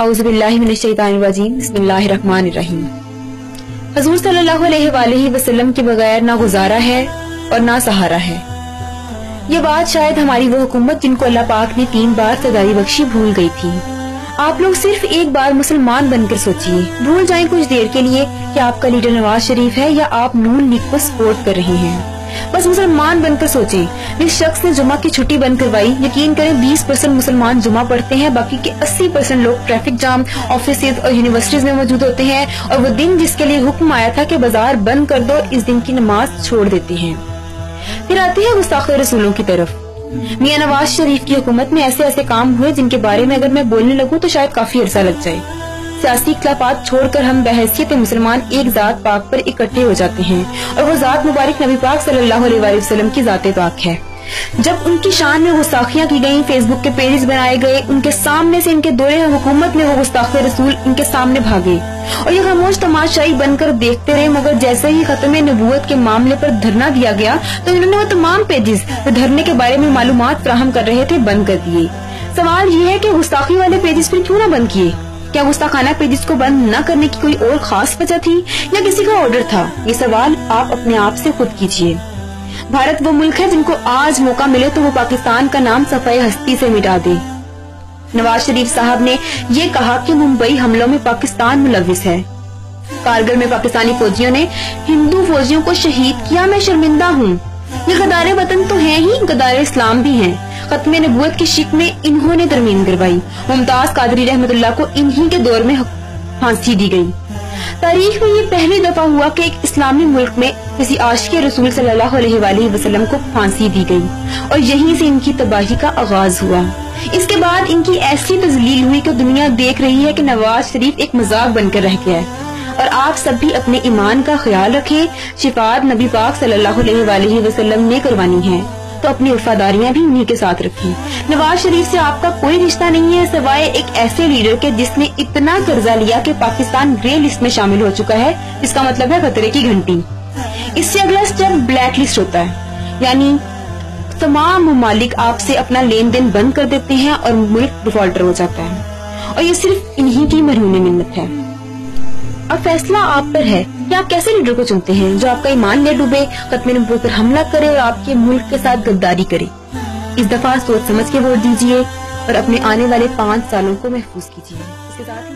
औज़ु बिल्लाहि मिनश शैतानिर रजीम, बिस्मिल्लाहिर रहमानिर रहीम। हुज़ूर सल्लल्लाहु अलैहि वसल्लम के बगैर ना गुजारा है और ना सहारा है। ये बात शायद हमारी वो हुकूमत जिनको अल्लाह पाक ने 3 बार सजाई बख्शी भूल गई थी। आप लोग सिर्फ एक बार मुसलमान बनकर सोचिए, भूल जाएं कुछ देर के लिए कि आपका लीडर नवाज शरीफ है या आप नून लीग को सपोर्ट कर रहे हैं। बस मुसलमान बनकर सोचें, जिस शख्स ने जुमा की छुट्टी बंद करवाई, यकीन करें 20% मुसलमान जुमा पढ़ते हैं, बाकी के 80% लोग ट्रैफिक जाम, ऑफिस और यूनिवर्सिटीज में मौजूद होते हैं और वो दिन जिसके लिए हुक्म आया था कि बाजार बंद कर दो, इस दिन की नमाज छोड़ देते हैं। फिर आते हैं गुस्ताखे रसूलों की तरफ। मियां नवाज शरीफ की हुकूमत में ऐसे ऐसे काम हुए जिनके बारे में अगर मैं बोलने लगूं तो शायद काफी अरसा लग जाए। सियासी इख्तिलाफात छोड़कर हम बहैसियत मुसलमान एक जात पाक पर इकट्ठे हो जाते हैं और वो जात मुबारक नबी पाक सल्लल्लाहु अलैहि वसल्लम की जाते पाक है। जब उनकी शान में गुस्ताखियां की गई, फेसबुक के पेजेस बनाए गए, उनके सामने से इनके दौरे हुकूमत में वो गुस्ताखे रसूल इनके सामने भागे और ये खामोश तमाशाई बनकर देखते रहे, मगर जैसे ही खत्म नबूवत के मामले पर धरना दिया गया तो इन्होंने वो तमाम पेजेस जो धरने के बारे में मालूमात फराहम कर रहे थे बंद कर दिए। सवाल ये है कि गुस्ताखी वाले पेजेस फिर क्यों ना बंद किए? क्या गुस्ताखाना पेजेस को बंद न करने की कोई और खास वजह थी या किसी का ऑर्डर था? ये सवाल आप अपने आप से खुद कीजिए। भारत वो मुल्क है जिनको आज मौका मिले तो वो पाकिस्तान का नाम सफाई हस्ती से मिटा दे। नवाज शरीफ साहब ने ये कहा कि मुंबई हमलों में पाकिस्तान मुलविस है। कारगिल में पाकिस्तानी फौजियों ने हिंदू फौजियों को शहीद किया, मैं शर्मिंदा हूँ। ये गदारे वतन तो हैं ही, गदारे इस्लाम भी हैं। खत्मे नबूवत की शिक में इन्होंने तरमीम करवाई। मुमताज कादरी रहमतुल्लाह को इन्हीं के दौर में फांसी दी गई। तारीख में ये पहली दफा हुआ कि एक इस्लामी मुल्क में किसी आशिक़े रसूल सल्लल्लाहु अलैहि वसल्लम को फांसी दी गई और यहीं से इनकी तबाही का आगाज हुआ। इसके बाद इनकी ऐसी तजलील हुई कि दुनिया देख रही है कि नवाज शरीफ एक मजाक बनकर रह गया है। और आप सब भी अपने ईमान का ख्याल रखें। शिफात नबी पाक सल्लल्लाहु अलैहि वसल्लम ने करवानी है तो अपनी वफादारियां भी उन्हीं के साथ रखें। नवाज शरीफ से आपका कोई रिश्ता नहीं है सिवाय एक ऐसे लीडर के जिसने इतना कर्जा लिया कि पाकिस्तान ग्रे लिस्ट में शामिल हो चुका है, जिसका मतलब है खतरे की घंटी। इससे अगला स्टेप ब्लैक लिस्ट होता है, यानी तमाम ममालिक आपसे अपना लेन देन बंद कर देते हैं और मुल्क डिफॉल्टर हो जाता है। और ये सिर्फ इन्हीं की मरहून मिन्नत है। अब फैसला आप पर है कि आप कैसे लीडर को चुनते हैं जो आपका ईमान ले डूबे, खत्मे नबूवत पर हमला करे और आपके मुल्क के साथ गद्दारी करे। इस दफा सोच समझ के वोट दीजिए और अपने आने वाले 5 सालों को महफूज कीजिए। इसके साथ ही